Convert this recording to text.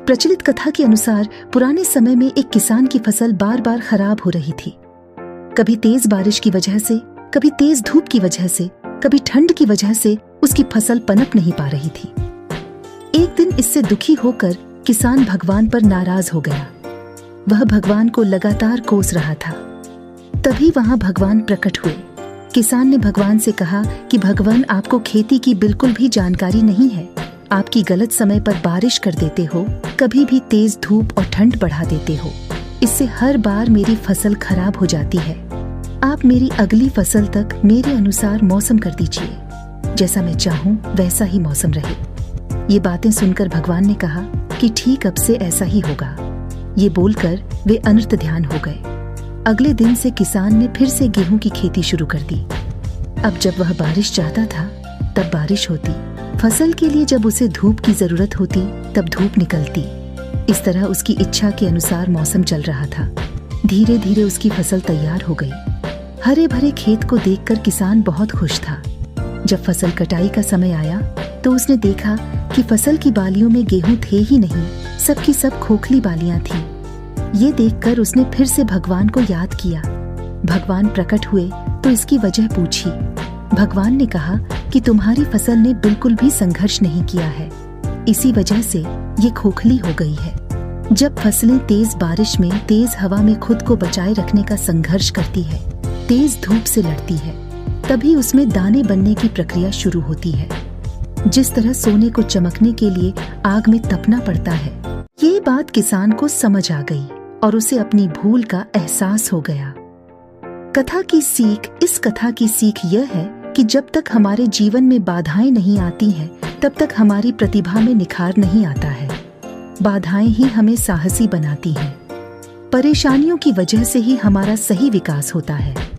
प्रचलित कथा के अनुसार पुराने समय में एक किसान की फसल बार बार खराब हो रही थी। कभी तेज बारिश की वजह से, कभी तेज धूप की वजह से, कभी ठंड की वजह से उसकी फसल पनप नहीं पा रही थी। एक दिन इससे दुखी होकर किसान भगवान पर नाराज हो गया। वह भगवान को लगातार कोस रहा था। तभी वहां भगवान प्रकट हुए। किसान ने भगवान से कहा कि भगवान, आपको खेती की बिल्कुल भी जानकारी नहीं है। आपकी गलत समय पर बारिश कर देते हो, कभी भी तेज धूप और ठंड बढ़ा देते हो। इससे हर बार मेरी फसल खराब हो जाती है। आप मेरी अगली फसल तक मेरे अनुसार मौसम कर दीजिए। जैसा मैं चाहूं वैसा ही मौसम रहे। ये बातें सुनकर भगवान ने कहा कि ठीक, अब से ऐसा ही होगा। ये बोलकर वे अनर्थ ध्यान हो गए। अगले दिन से किसान ने फिर से गेहूं की खेती शुरू कर दी। अब जब वह बारिश चाहता था तब बारिश होती, फसल के लिए जब उसे धूप की जरूरत होती तब धूप निकलती। इस तरह उसकी इच्छा के अनुसार मौसम चल रहा था। धीरे धीरे उसकी फसल तैयार हो गई। हरे भरे खेत को देखकर किसान बहुत खुश था। जब फसल कटाई का समय आया तो उसने देखा कि फसल की बालियों में गेहूं थे ही नहीं, सबकी सब खोखली बालियां थीं। ये देखकर उसने फिर से भगवान को याद किया। भगवान प्रकट हुए तो इसकी वजह पूछी। भगवान ने कहा कि तुम्हारी फसल ने बिल्कुल भी संघर्ष नहीं किया है, इसी वजह से ये खोखली हो गई है। जब फसलें तेज बारिश में, तेज हवा में खुद को बचाए रखने का संघर्ष करती है, तेज धूप से लड़ती है, तभी उसमें दाने बनने की प्रक्रिया शुरू होती है। जिस तरह सोने को चमकने के लिए आग में तपना पड़ता है। ये बात किसान को समझ आ गई और उसे अपनी भूल का एहसास हो गया। इस कथा की सीख यह है कि जब तक हमारे जीवन में बाधाएं नहीं आती हैं, तब तक हमारी प्रतिभा में निखार नहीं आता है। बाधाएं ही हमें साहसी बनाती हैं। परेशानियों की वजह से ही हमारा सही विकास होता है।